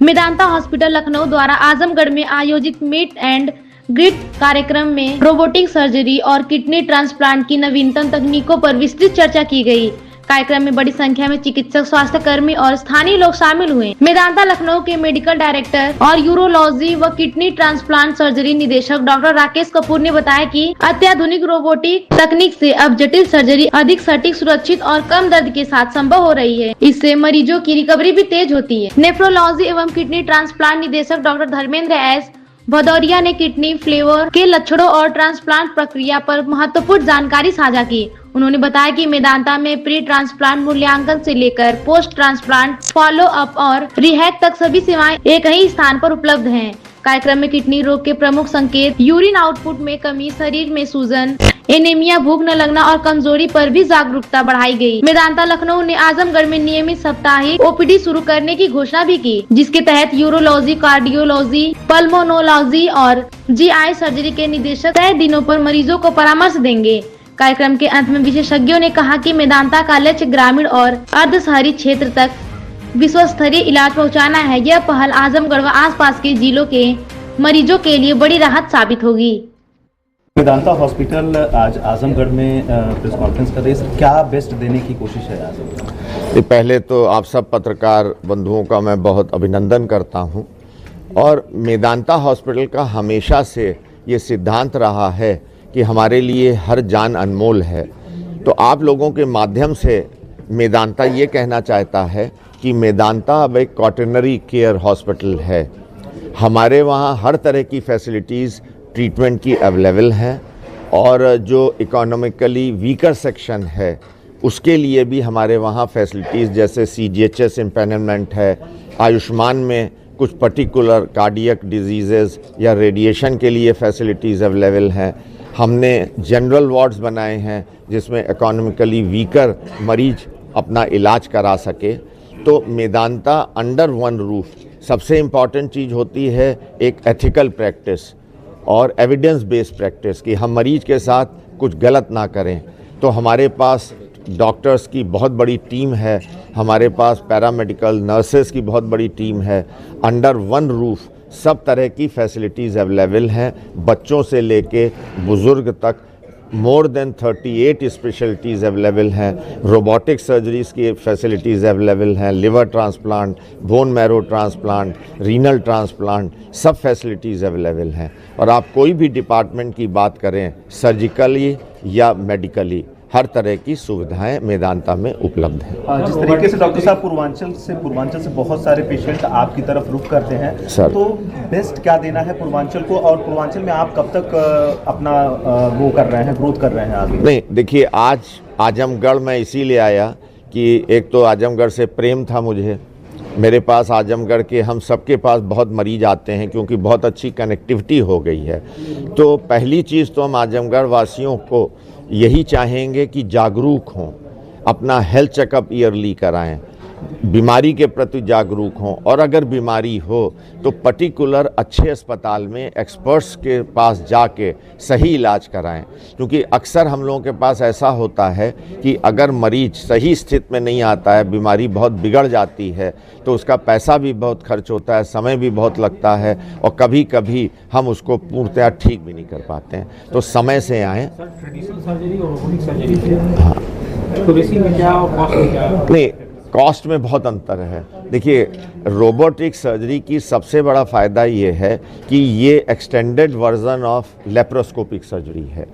Medanta hospital Lucknow द्वारा आजमगढ़ में आयोजित मीट एंड ग्रीट कार्यक्रम में रोबोटिक सर्जरी और किडनी ट्रांसप्लांट की नवीनतम तकनीकों पर विस्तृत चर्चा की गई। कार्यक्रम में बड़ी संख्या में चिकित्सक, स्वास्थ्य कर्मी और स्थानीय लोग शामिल हुए। मेदांता लखनऊ के मेडिकल डायरेक्टर और यूरोलॉजी व किडनी ट्रांसप्लांट सर्जरी निदेशक डॉक्टर राकेश कपूर ने बताया कि अत्याधुनिक रोबोटिक तकनीक से अब जटिल सर्जरी अधिक सटीक, सुरक्षित और कम दर्द के साथ संभव हो रही है। इससे मरीजों की रिकवरी भी तेज होती है। नेफ्रोलॉजी एवं किडनी ट्रांसप्लांट निदेशक डॉक्टर धर्मेंद्र एस भदौरिया ने किडनी फेलियर के लक्षणों और ट्रांसप्लांट प्रक्रिया पर महत्वपूर्ण जानकारी साझा की। उन्होंने बताया कि मेदांता में प्री ट्रांसप्लांट मूल्यांकन से लेकर पोस्ट ट्रांसप्लांट फॉलो अप और रिहैब तक सभी सेवाएं एक ही स्थान पर उपलब्ध हैं। कार्यक्रम में किडनी रोग के प्रमुख संकेत, यूरिन आउटपुट में कमी, शरीर में सूजन, एनीमिया, भूख न लगना और कमजोरी पर भी जागरूकता बढ़ाई गई। मेदांता लखनऊ ने आजमगढ़ में नियमित साप्ताहिक ओपीडी शुरू करने की घोषणा भी की, जिसके तहत यूरोलॉजी, कार्डियोलॉजी, पल्मोनोलॉजी और जीआई सर्जरी के निदेशक तय दिनों पर मरीजों को परामर्श देंगे। कार्यक्रम के अंत में विशेषज्ञों ने कहा कि मेदांता का लक्ष्य ग्रामीण और अर्ध शहरी क्षेत्र तक विश्व स्तरीय इलाज पहुंचाना है। यह पहल आजमगढ़ व आसपास के जिलों के मरीजों के लिए बड़ी राहत साबित होगी। मेदांता हॉस्पिटल आज आजमगढ़ में प्रेस कॉन्फ्रेंस कर रही है, क्या बेस्ट देने की कोशिश है आजमगढ़? पहले तो आप सब पत्रकार बंधुओं का मैं बहुत अभिनंदन करता हूं और मेदांता हॉस्पिटल का हमेशा से ये सिद्धांत रहा है कि हमारे लिए हर जान अनमोल है। तो आप लोगों के माध्यम से मेदांता ये कहना चाहता है कि मेदांता अब एक क्वाटरनरी केयर हॉस्पिटल है। हमारे वहाँ हर तरह की फैसिलिटीज़ ट्रीटमेंट की अवेलेबल है और जो इकोनॉमिकली वीकर सेक्शन है उसके लिए भी हमारे वहाँ फैसिलिटीज़ जैसे CGHS इम्पैनलमेंट है, आयुष्मान में कुछ पर्टिकुलर कार्डियक डिजीज़ेज़ या रेडिएशन के लिए फैसिलिटीज़ अवेलेबल हैं। हमने जनरल वार्ड्स बनाए हैं जिसमें इकोनॉमिकली वीकर मरीज अपना इलाज करा सके। तो मेदांता अंडर वन रूफ, सबसे इम्पॉर्टेंट चीज़ होती है एक एथिकल प्रैक्टिस और एविडेंस बेस्ड प्रैक्टिस कि हम मरीज के साथ कुछ गलत ना करें। तो हमारे पास डॉक्टर्स की बहुत बड़ी टीम है, हमारे पास पैरामेडिकल नर्सेस की बहुत बड़ी टीम है। अंडर वन रूफ सब तरह की फैसिलिटीज़ अवेलेबल हैं, बच्चों से लेके बुज़ुर्ग तक। मोर देन 38 स्पेशलिटीज़ अवेलेबल हैं। रोबोटिक सर्जरीज़ की फैसिलिटीज़ अवेलेबल हैं, liver transplant, bone marrow transplant, renal transplant, सब फैसिलिटीज़ अवेलेबल हैं। और आप कोई भी डिपार्टमेंट की बात करें, सर्जिकली या मेडिकली, हर तरह की सुविधाएं मेदांता में उपलब्ध हैं। जिस तरीके से डॉक्टर साहब पूर्वांचल से बहुत सारे पेशेंट आपकी तरफ रुख करते हैं सर, तो बेस्ट क्या देना है पूर्वांचल को, और पूर्वांचल में आप कब तक अपना वो कर रहे हैं, ग्रोथ कर रहे हैं आगे? नहीं, देखिए आज आजमगढ़ में इसीलिए आया कि एक तो आजमगढ़ से प्रेम था मुझे। मेरे पास आजमगढ़ के हम सबके पास बहुत मरीज आते हैं क्योंकि बहुत अच्छी कनेक्टिविटी हो गई है। तो पहली चीज़ तो हम आजमगढ़ वासियों को यही चाहेंगे कि जागरूक हों, अपना हेल्थ चेकअप ईयरली कराएं, बीमारी के प्रति जागरूक हों और अगर बीमारी हो तो पर्टिकुलर अच्छे अस्पताल में एक्सपर्ट्स के पास जाके सही इलाज कराएं। क्योंकि अक्सर हम लोगों के पास ऐसा होता है कि अगर मरीज सही स्थिति में नहीं आता है, बीमारी बहुत बिगड़ जाती है तो उसका पैसा भी बहुत खर्च होता है, समय भी बहुत लगता है और कभी कभी हम उसको पूर्णतः ठीक भी नहीं कर पाते हैं। तो समय से आएँ। ट्रेडिशनल सर्जरी और रोबोटिक सर्जरी हाँ, तो इसी में क्या और कॉस्ट में क्या? नहीं, कॉस्ट में बहुत अंतर है। देखिए, रोबोटिक सर्जरी की सबसे बड़ा फ़ायदा ये है कि ये extended version of laparoscopic surgery है।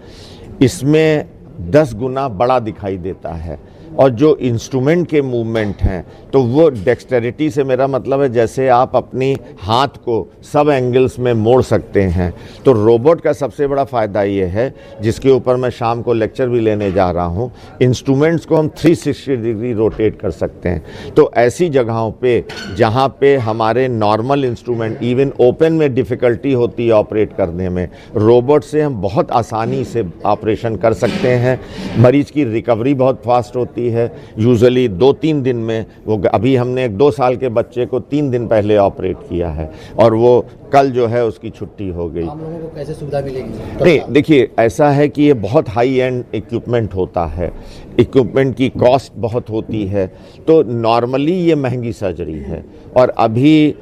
इसमें 10 गुना बड़ा दिखाई देता है और जो इंस्ट्रूमेंट के मूवमेंट हैं तो वो डेक्सटेरिटी से मेरा मतलब है जैसे आप अपनी हाथ को सब एंगल्स में मोड़ सकते हैं। तो रोबोट का सबसे बड़ा फ़ायदा ये है, जिसके ऊपर मैं शाम को लेक्चर भी लेने जा रहा हूँ, इंस्ट्रूमेंट्स को हम 360 डिग्री रोटेट कर सकते हैं। तो ऐसी जगहों पे जहाँ पे हमारे नॉर्मल इंस्ट्रूमेंट इवन ओपन में डिफ़िकल्टी होती है ऑपरेट करने में, रोबोट से हम बहुत आसानी से ऑपरेशन कर सकते हैं। मरीज की रिकवरी बहुत फास्ट होती होती है, यूजुअली 2-3 दिन में वो, अभी हमने एक 2 साल के बच्चे को 3 दिन पहले ऑपरेट किया है और वो कल जो है उसकी छुट्टी हो गई। आम लोगों को कैसे सुविधा मिलेगी? नहीं, देखिए ऐसा है कि ये बहुत हाई एंड इक्विपमेंट होता है, इक्विपमेंट की कॉस्ट बहुत होती है, तो नॉर्मली ये महंगी सर्जरी है और अभी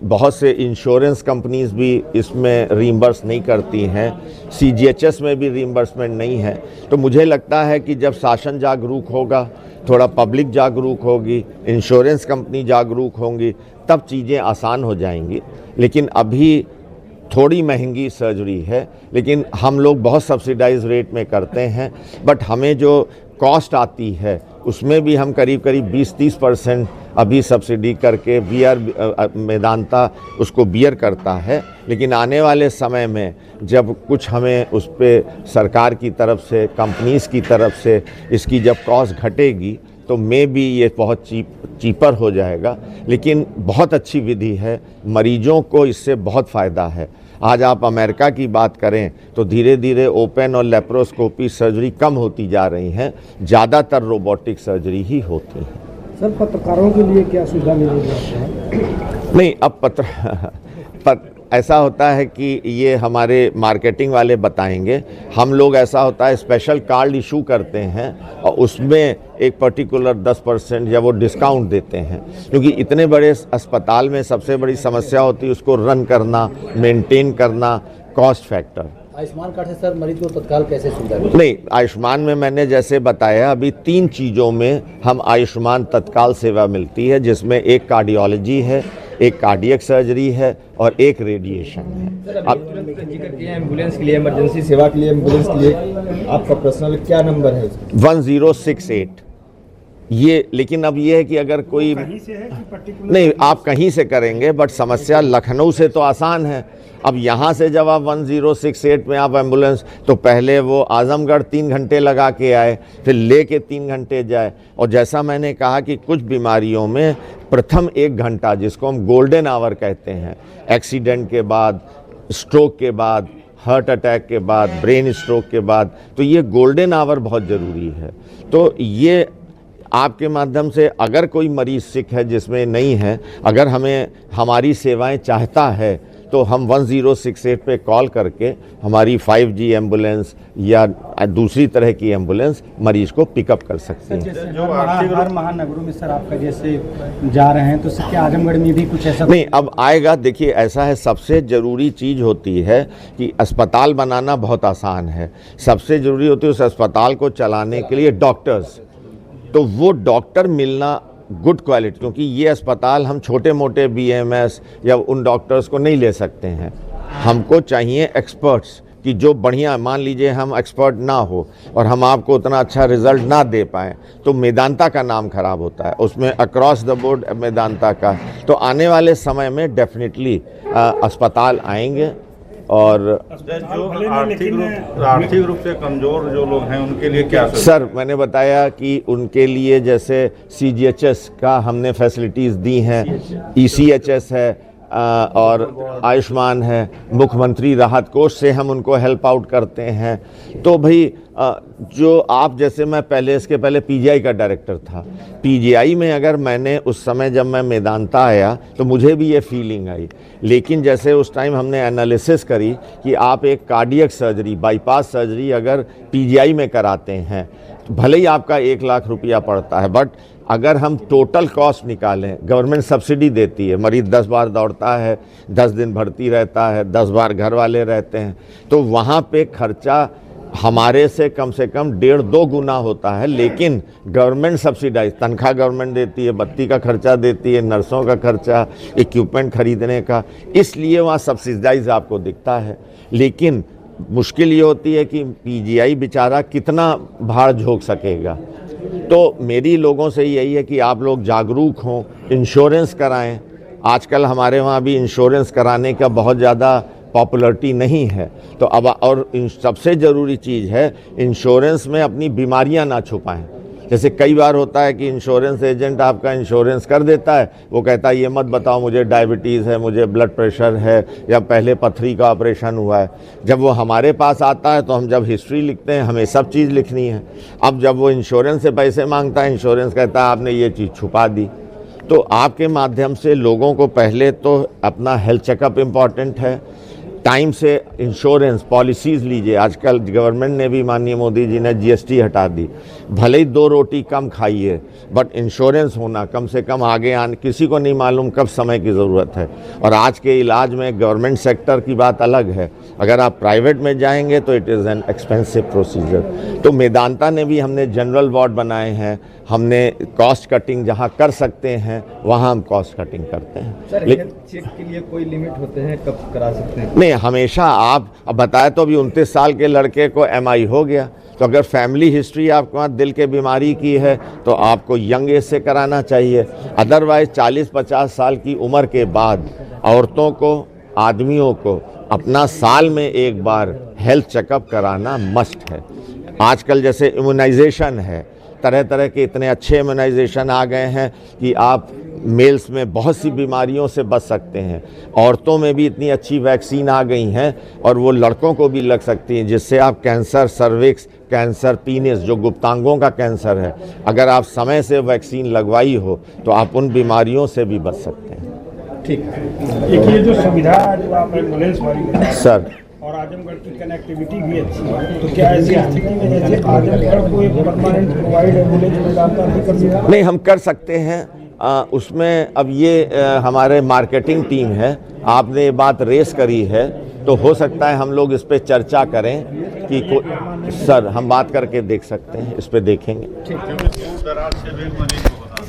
बहुत से इंश्योरेंस कंपनीज भी इसमें रीइंबर्स नहीं करती हैं, CGHS में भी रीइंबर्समेंट नहीं है। तो मुझे लगता है कि जब शासन जागरूक होगा, थोड़ा पब्लिक जागरूक होगी, इंश्योरेंस कंपनी जागरूक होंगी, तब चीज़ें आसान हो जाएंगी। लेकिन अभी थोड़ी महंगी सर्जरी है, लेकिन हम लोग बहुत सब्सिडाइज रेट में करते हैं, बट हमें जो कॉस्ट आती है उसमें भी हम करीब 20-30% अभी सब्सिडी करके मेदांता उसको बियर करता है। लेकिन आने वाले समय में जब कुछ हमें उस पर सरकार की तरफ से, कंपनीज़ की तरफ से इसकी जब कॉस्ट घटेगी तो मे भी ये बहुत चीपर हो जाएगा। लेकिन बहुत अच्छी विधि है, मरीजों को इससे बहुत फ़ायदा है। आज आप अमेरिका की बात करें तो धीरे धीरे ओपन और लेप्रोस्कोपी सर्जरी कम होती जा रही हैं, ज़्यादातर रोबोटिक सर्जरी ही होती हैं। सर, पत्रकारों के लिए क्या सुविधा मिलेगी? नहीं, अब ऐसा होता है कि ये हमारे मार्केटिंग वाले बताएंगे। हम लोग ऐसा होता है स्पेशल कार्ड इशू करते हैं और उसमें एक पर्टिकुलर 10% या वो डिस्काउंट देते हैं, क्योंकि इतने बड़े अस्पताल में सबसे बड़ी समस्या होती है उसको रन करना, मेंटेन करना, कॉस्ट फैक्टर। आयुष्मान कार्ड से सर मरीज को तत्काल कैसे सुविधा मिलेगी? नहीं, आयुष्मान में मैंने जैसे बताया अभी 3 चीज़ों में हम आयुष्मान तत्काल सेवा मिलती है, जिसमें एक कार्डियोलॉजी है, एक कार्डियक सर्जरी है और एक रेडिएशन है। अब एम्बुलेंस के लिए, इमरजेंसी सेवा के लिए, एम्बुलेंस के लिए आपका पर्सनल क्या नंबर है? 1068 ये। लेकिन अब ये है कि अगर कोई कहीं से है कि पर्टिकुलर? नहीं, आप कहीं से करेंगे, बट समस्या लखनऊ से तो आसान है। अब यहाँ से जब आप 1068 में आप एम्बुलेंस, तो पहले वो आजमगढ़ 3 घंटे लगा के आए, फिर ले के 3 घंटे जाए। और जैसा मैंने कहा कि कुछ बीमारियों में प्रथम 1 घंटा, जिसको हम गोल्डन आवर कहते हैं, एक्सीडेंट के बाद, स्ट्रोक के बाद, हार्ट अटैक के बाद, ब्रेन स्ट्रोक के बाद, तो ये गोल्डन आवर बहुत ज़रूरी है। तो ये आपके माध्यम से अगर कोई मरीज़ सिक है जिसमें नहीं है, अगर हमें हमारी सेवाएं चाहता है, तो हम 1068 पे कॉल करके हमारी 5G एम्बुलेंस या दूसरी तरह की एम्बुलेंस मरीज को पिकअप कर सकते हैं। जैसे हर महानगरों में सर आपका जैसे जा रहे हैं, तो सर क्या आजमगढ़ में भी कुछ ऐसा? नहीं, अब आएगा। देखिए ऐसा है, सबसे ज़रूरी चीज़ होती है कि अस्पताल बनाना बहुत आसान है, सबसे ज़रूरी होती है उस अस्पताल को चलाने के लिए डॉक्टर्स। तो वो डॉक्टर मिलना गुड क्वालिटी, क्योंकि ये अस्पताल हम छोटे मोटे BMS या उन डॉक्टर्स को नहीं ले सकते हैं। हमको चाहिए एक्सपर्ट्स कि जो बढ़िया, मान लीजिए हम एक्सपर्ट ना हो और हम आपको उतना अच्छा रिजल्ट ना दे पाएँ तो मेदांता का नाम खराब होता है, उसमें अक्रॉस द बोर्ड मेदांता का। तो आने वाले समय में डेफिनेटली अस्पताल आएंगे। और जो आर्थिक रूप से कमजोर जो लोग हैं उनके लिए क्या सर, मैंने बताया कि उनके लिए जैसे CGHS का हमने फैसिलिटीज़ दी हैं, ECHS है और आयुष्मान है, मुख्यमंत्री राहत कोष से हम उनको हेल्प आउट करते हैं। तो भाई जो आप, जैसे मैं पहले, इसके पहले PGI का डायरेक्टर था, PGI में अगर मैंने उस समय जब मैं मेदांता आया तो मुझे भी ये फीलिंग आई। लेकिन जैसे उस टाइम हमने एनालिसिस करी कि आप एक कार्डियक सर्जरी, बाईपास सर्जरी अगर PGI में कराते हैं तो भले ही आपका 1 लाख रुपया पड़ता है, बट अगर हम टोटल कॉस्ट निकालें, गवर्नमेंट सब्सिडी देती है, मरीज 10 बार दौड़ता है, 10 दिन भर्ती रहता है, 10 बार घर वाले रहते हैं, तो वहाँ पे खर्चा हमारे से कम 1.5-2 गुना होता है। लेकिन गवर्नमेंट सब्सिडाइज, तनख्वाह गवर्नमेंट देती है, बत्ती का खर्चा देती है, नर्सों का खर्चा, इक्विपमेंट खरीदने का, इसलिए वहाँ सब्सिडाइज आपको दिखता है। लेकिन मुश्किल ये होती है कि PGI बेचारा कितना भार झोंक सकेगा। तो मेरी लोगों से यही है कि आप लोग जागरूक हों, इंश्योरेंस कराएं। आजकल हमारे वहाँ भी इंश्योरेंस कराने का बहुत ज़्यादा पॉपुलरिटी नहीं है, तो अब और सबसे ज़रूरी चीज़ है इंश्योरेंस में अपनी बीमारियां ना छुपाएं। जैसे कई बार होता है कि इंश्योरेंस एजेंट आपका इंश्योरेंस कर देता है, वो कहता है ये मत बताओ मुझे डायबिटीज़ है, मुझे ब्लड प्रेशर है या पहले पथरी का ऑपरेशन हुआ है। जब वो हमारे पास आता है तो हम जब हिस्ट्री लिखते हैं हमें सब चीज़ लिखनी है। अब जब वो इंश्योरेंस से पैसे मांगता है, इंश्योरेंस कहता है आपने ये चीज़ छुपा दी। तो आपके माध्यम से लोगों को पहले तो अपना हेल्थ चेकअप इम्पॉर्टेंट है, टाइम से इंश्योरेंस पॉलिसीज़ लीजिए। आजकल गवर्नमेंट ने भी, माननीय मोदी जी ने जीएसटी हटा दी। भले ही 2 रोटी कम खाइए, बट इंश्योरेंस होना कम से कम आगे आने, किसी को नहीं मालूम कब समय की ज़रूरत है। और आज के इलाज में गवर्नमेंट सेक्टर की बात अलग है, अगर आप प्राइवेट में जाएंगे तो it is an expensive procedure. तो मेदांता ने भी, हमने जनरल वार्ड बनाए हैं, हमने कॉस्ट कटिंग जहाँ कर सकते हैं वहाँ हम कॉस्ट कटिंग करते हैं। सर हेल्थ चेक के लिए कोई लिमिट होते हैं, कब करा सकते हैं? नहीं, हमेशा आप, अब बताया तो अभी 29 साल के लड़के को MI हो गया, तो अगर फैमिली हिस्ट्री आपके वहाँ दिल के बीमारी की है तो आपको यंग एज से कराना चाहिए। अदरवाइज 40-50 साल की उम्र के बाद औरतों को, आदमियों को अपना साल में एक बार हेल्थ चेकअप कराना मस्ट है। आजकल जैसे इम्यूनाइजेशन है, तरह तरह के इतने अच्छे इम्यूनाइजेशन आ गए हैं कि आप मेल्स में बहुत सी बीमारियों से बच सकते हैं। औरतों में भी इतनी अच्छी वैक्सीन आ गई हैं और वो लड़कों को भी लग सकती हैं, जिससे आप कैंसर सर्विक्स, कैंसर पीनिस, जो गुप्तांगों का कैंसर है, अगर आप समय से वैक्सीन लगवाई हो तो आप उन बीमारियों से भी बच सकते हैं। ठीक। एक ये जो सुविधा जो आप एम्बुलेंस वाली सर, और आजमगढ़ की कनेक्टिविटी भी अच्छी है, तो क्या ऐसी स्थिति में जैसे आजमगढ़ को एक परमानेंट प्रोवाइड एम्बुलेंस मेदांता भी कर दिया? नहीं, हम कर सकते हैं। उसमें अब ये हमारे मार्केटिंग टीम है, आपने ये बात रेस करी है तो हो सकता है हम लोग इस पे चर्चा करें कि सर हम बात करके देख सकते हैं, इस पे देखेंगे। दूर दराज से भी मरीज को बता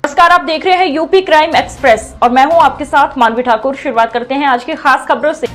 नमस्कार, आप देख रहे हैं यूपी क्राइम एक्सप्रेस और मैं हूं आपके साथ मानवी ठाकुर। शुरुआत करते हैं आज की खास खबरों से।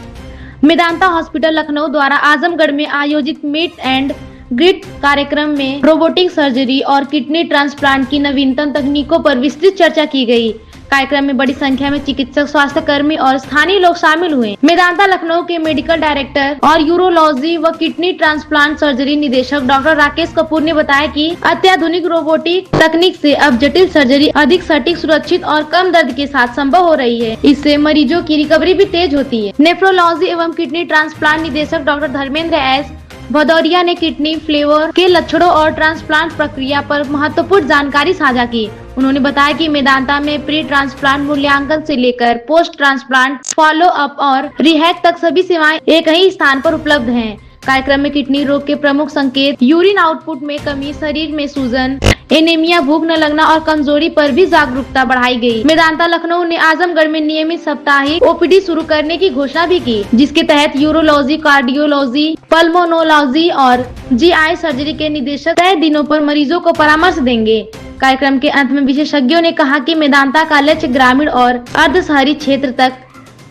मेदांता हॉस्पिटल लखनऊ द्वारा आजमगढ़ में आयोजित मीट एंड ग्रीट कार्यक्रम में रोबोटिक सर्जरी और किडनी ट्रांसप्लांट की नवीनतम तकनीकों पर विस्तृत चर्चा की गई। कार्यक्रम में बड़ी संख्या में चिकित्सक, स्वास्थ्य कर्मी और स्थानीय लोग शामिल हुए। मेदांता लखनऊ के मेडिकल डायरेक्टर और यूरोलॉजी व किडनी ट्रांसप्लांट सर्जरी निदेशक डॉक्टर राकेश कपूर ने बताया कि अत्याधुनिक रोबोटिक तकनीक से अब जटिल सर्जरी अधिक सटीक, सुरक्षित और कम दर्द के साथ संभव हो रही है। इससे मरीजों की रिकवरी भी तेज होती है। नेफ्रोलॉजी एवं किडनी ट्रांसप्लांट निदेशक डॉक्टर धर्मेंद्र एस भदौरिया ने किडनी फ्लेवर के लक्षणों और ट्रांसप्लांट प्रक्रिया पर महत्वपूर्ण जानकारी साझा की। उन्होंने बताया कि मेदांता में प्री ट्रांसप्लांट मूल्यांकन से लेकर पोस्ट ट्रांसप्लांट फॉलो अप और रिहैब तक सभी सेवाएं एक ही स्थान पर उपलब्ध हैं। कार्यक्रम में किडनी रोग के प्रमुख संकेत, यूरिन आउटपुट में कमी, शरीर में सूजन, एनीमिया, भूख न लगना और कमजोरी पर भी जागरूकता बढ़ाई गई। मेदांता लखनऊ ने आजमगढ़ में नियमित साप्ताहिक ओपीडी शुरू करने की घोषणा भी की, जिसके तहत यूरोलॉजी, कार्डियोलॉजी, पल्मोनोलॉजी और जीआई सर्जरी के निदेशक तय दिनों पर मरीजों को परामर्श देंगे। कार्यक्रम के अंत में विशेषज्ञों ने कहा कि मेदांता का लक्ष्य ग्रामीण और अर्ध शहरी क्षेत्र तक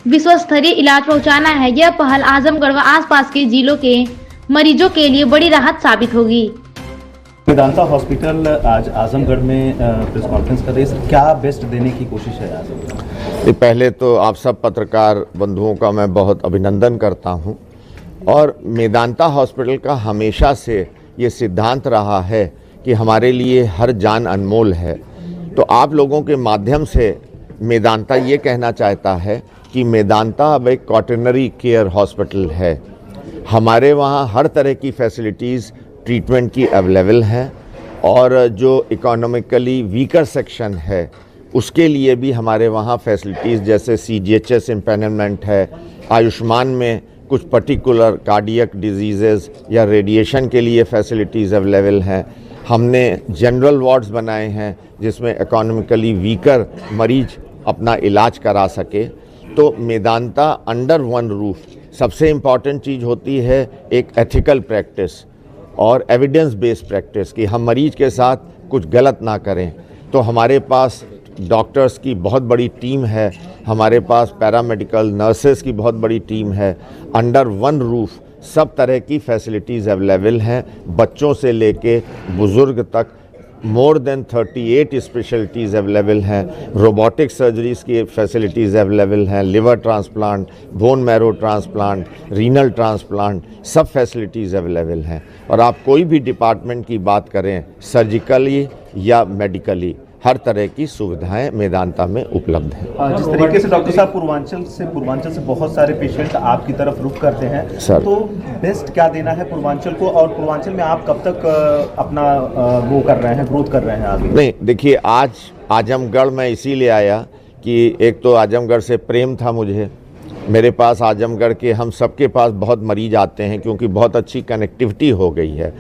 विश्व स्तरीय इलाज पहुंचाना है। यह पहल आजमगढ़ व आसपास के जिलों के मरीजों के लिए बड़ी राहत साबित होगी। मेदांता हॉस्पिटल आज आजमगढ़ में प्रेस कॉन्फ्रेंस कर रही है, क्या बेस्ट देने की कोशिश है आजमगढ़? पहले तो आप सब पत्रकार बंधुओं का मैं बहुत अभिनंदन करता हूं और मेदांता हॉस्पिटल का हमेशा से ये सिद्धांत रहा है कि हमारे लिए हर जान अनमोल है। तो आप लोगों के माध्यम से मेदांता ये कहना चाहता है कि मेदांता अब एक क्वाटरनरी केयर हॉस्पिटल है। हमारे वहाँ हर तरह की फैसिलिटीज़ ट्रीटमेंट की अवेलेबल है और जो इकोनॉमिकली वीकर सेक्शन है उसके लिए भी हमारे वहाँ फैसिलिटीज़ जैसे CGHS इम्पैनलमेंट है, आयुष्मान में कुछ पर्टिकुलर कार्डियक डिजीज़ेज़ या रेडिएशन के लिए फैसिलिटीज़ अवेलेबल हैं। हमने जनरल वार्ड्स बनाए हैं जिसमें इकोनॉमिकली वीकर मरीज अपना इलाज करा सके। तो मेदांता अंडर वन रूफ, सबसे इम्पॉर्टेंट चीज़ होती है एक एथिकल प्रैक्टिस और एविडेंस बेस्ड प्रैक्टिस कि हम मरीज के साथ कुछ गलत ना करें। तो हमारे पास डॉक्टर्स की बहुत बड़ी टीम है, हमारे पास पैरामेडिकल नर्सेस की बहुत बड़ी टीम है। अंडर वन रूफ सब तरह की फैसिलिटीज़ अवेलेबल हैं, बच्चों से लेके बुज़ुर्ग तक। मोर देन 38 स्पेशलिटीज़ अवेलेबल हैं। रोबोटिक सर्जरीज़ की फैसिलिटीज़ अवेलेबल हैं, liver transplant, bone marrow transplant, renal transplant, सब फैसिलिटीज़ अवेलेबल हैं। और आप कोई भी डिपार्टमेंट की बात करें, सर्जिकली या मेडिकली, हर तरह की सुविधाएं मेदांता में उपलब्ध हैं। जिस तरीके से डॉक्टर साहब पूर्वांचल से बहुत सारे पेशेंट आपकी तरफ रुख करते हैं सर, तो बेस्ट क्या देना है पूर्वांचल को, और पूर्वांचल में आप कब तक अपना वो कर रहे हैं, ग्रोथ कर रहे हैं आगे? नहीं, देखिए आज आजमगढ़ मैं इसीलिए आया कि एक तो आजमगढ़ से प्रेम था मुझे, मेरे पास आजमगढ़ के हम सबके पास बहुत मरीज आते हैं क्योंकि बहुत अच्छी कनेक्टिविटी हो गई है।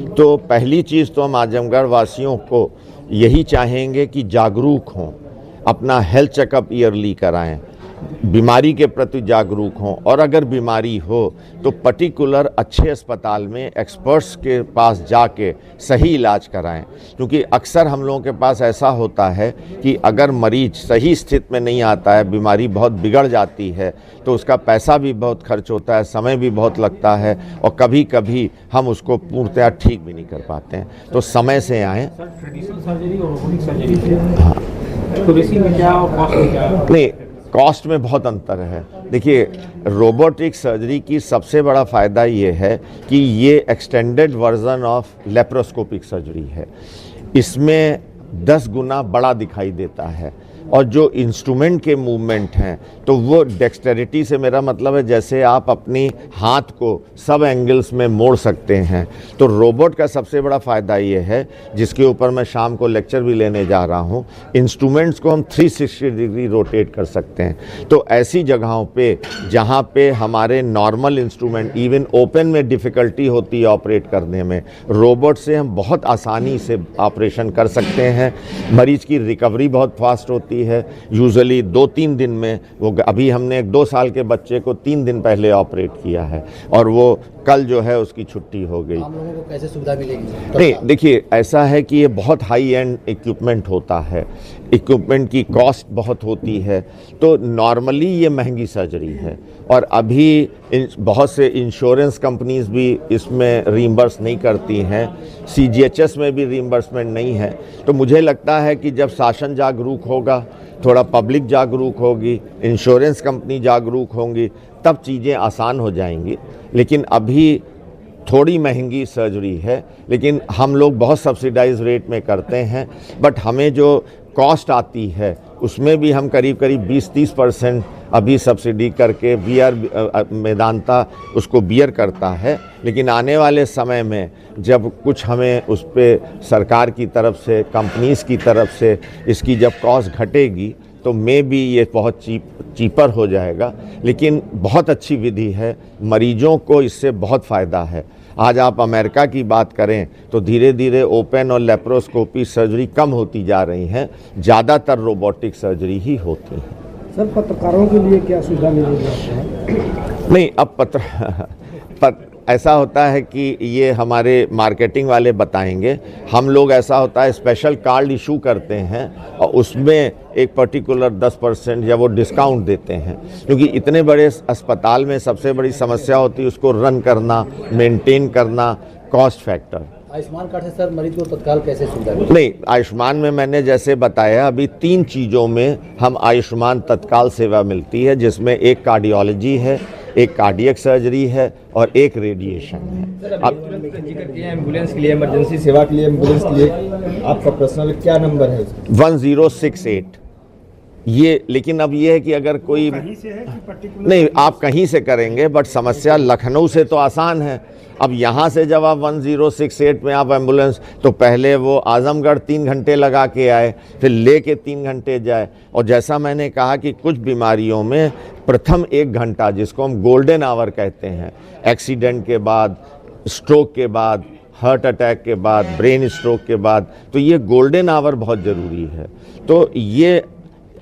तो पहली चीज़ तो हम आजमगढ़ वासियों को यही चाहेंगे कि जागरूक हों, अपना हेल्थ चेकअप ईयरली कराएं, बीमारी के प्रति जागरूक हों और अगर बीमारी हो तो पर्टिकुलर अच्छे अस्पताल में एक्सपर्ट्स के पास जाके सही इलाज कराएं। क्योंकि अक्सर हम लोगों के पास ऐसा होता है कि अगर मरीज सही स्थिति में नहीं आता है, बीमारी बहुत बिगड़ जाती है तो उसका पैसा भी बहुत खर्च होता है, समय भी बहुत लगता है और कभी कभी हम उसको पूर्णतः ठीक भी नहीं कर पाते हैं। तो समय से आएँ। ट्रेडिशनल सर्जरी और रोबोटिक सर्जरी तो इसी में क्या कॉस्ट क्या? नहीं, कॉस्ट में बहुत अंतर है। देखिए, रोबोटिक सर्जरी की सबसे बड़ा फ़ायदा ये है कि ये extended version of laparoscopic surgery है। इसमें 10 गुना बड़ा दिखाई देता है और जो इंस्ट्रूमेंट के मूवमेंट हैं तो वो डेक्सटेरिटी से मेरा मतलब है जैसे आप अपनी हाथ को सब एंगल्स में मोड़ सकते हैं। तो रोबोट का सबसे बड़ा फ़ायदा ये है, जिसके ऊपर मैं शाम को लेक्चर भी लेने जा रहा हूँ, इंस्ट्रूमेंट्स को हम 360 डिग्री रोटेट कर सकते हैं। तो ऐसी जगहों पे जहाँ पे हमारे नॉर्मल इंस्ट्रूमेंट इवन ओपन में डिफ़िकल्टी होती है ऑपरेट करने में, रोबोट से हम बहुत आसानी से ऑपरेशन कर सकते हैं। मरीज़ की रिकवरी बहुत फास्ट होती है, यूजुअली 2-3 दिन में। वो अभी हमने एक 2 साल के बच्चे को 3 दिन पहले ऑपरेट किया है और वो कल जो है उसकी छुट्टी हो गई। आम लोगों को कैसे सुविधा मिलेगी? नहीं, देखिए ऐसा है कि ये बहुत हाई एंड इक्विपमेंट होता है, इक्विपमेंट की कॉस्ट बहुत होती है, तो नॉर्मली ये महंगी सर्जरी है और अभी बहुत से इंश्योरेंस कंपनीज भी इसमें रीइंबर्स नहीं करती हैं, CGHS में भी रीइंबर्समेंट नहीं है। तो मुझे लगता है कि जब शासन जागरूक होगा थोड़ा पब्लिक जागरूक होगी, इंश्योरेंस कंपनी जागरूक होंगी, तब चीज़ें आसान हो जाएंगी। लेकिन अभी थोड़ी महंगी सर्जरी है, लेकिन हम लोग बहुत सब्सिडाइज रेट में करते हैं। बट हमें जो कॉस्ट आती है उसमें भी हम करीब 20-30% अभी सब्सिडी करके मेदांता उसको बियर करता है। लेकिन आने वाले समय में जब कुछ हमें उस पर सरकार की तरफ से, कंपनीज़ की तरफ से इसकी जब कॉस्ट घटेगी तो भी ये बहुत चीपर हो जाएगा। लेकिन बहुत अच्छी विधि है, मरीजों को इससे बहुत फ़ायदा है। आज आप अमेरिका की बात करें तो धीरे धीरे ओपन और लेप्रोस्कोपी सर्जरी कम होती जा रही हैं, ज़्यादातर रोबोटिक सर्जरी ही होती हैं। सर पत्रकारों के लिए क्या सुविधा मिलेगी? नहीं, अब ऐसा होता है कि ये हमारे मार्केटिंग वाले बताएंगे। हम लोग ऐसा होता है स्पेशल कार्ड इशू करते हैं और उसमें एक पर्टिकुलर 10% या वो डिस्काउंट देते हैं, क्योंकि इतने बड़े अस्पताल में सबसे बड़ी समस्या होती है उसको रन करना, मेंटेन करना, कॉस्ट फैक्टर। आयुष्मान कार्ड से सर मरीज को तत्काल कैसे सुविधा मिलेगी? नहीं, आयुष्मान में मैंने जैसे बताया अभी 3 चीज़ों में हम आयुष्मान तत्काल सेवा मिलती है, जिसमें एक कार्डियोलॉजी है, एक कार्डियक सर्जरी है और एक रेडिएशन है। अब एम्बुलेंस के लिए, इमरजेंसी सेवा के लिए, एम्बुलेंस के लिए आपका पर्सनल क्या नंबर है? 1068 ये। लेकिन अब ये है कि अगर कोई कहीं से है कि पर्टिकुलर? नहीं, आप कहीं से करेंगे, बट समस्या लखनऊ से तो आसान है। अब यहाँ से जब आप 1068 में आप एम्बुलेंस, तो पहले वो आजमगढ़ 3 घंटे लगा के आए, फिर ले के 3 घंटे जाए। और जैसा मैंने कहा कि कुछ बीमारियों में प्रथम 1 घंटा, जिसको हम गोल्डन आवर कहते हैं, एक्सीडेंट के बाद, स्ट्रोक के बाद, हार्ट अटैक के बाद, ब्रेन स्ट्रोक के बाद, तो ये गोल्डन आवर बहुत ज़रूरी है। तो ये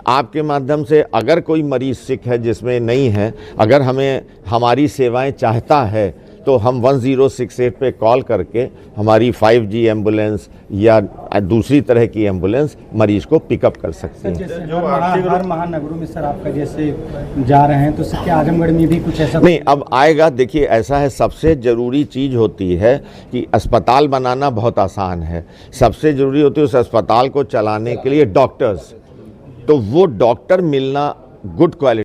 आपके माध्यम से अगर कोई मरीज़ सिक है जिसमें नहीं है, अगर हमें हमारी सेवाएं चाहता है, तो हम 1068 पे कॉल करके हमारी 5G एम्बुलेंस या दूसरी तरह की एम्बुलेंस मरीज को पिकअप कर सकते हैं। जैसे हर महानगरों में सर आपका जैसे जा रहे हैं, तो क्या आजमगढ़ में भी कुछ ऐसा? नहीं, अब आएगा। देखिए, ऐसा है, सबसे ज़रूरी चीज़ होती है कि अस्पताल बनाना बहुत आसान है, सबसे ज़रूरी होती है उस अस्पताल को चलाने के लिए डॉक्टर्स। तो वो डॉक्टर मिलना गुड क्वालिटी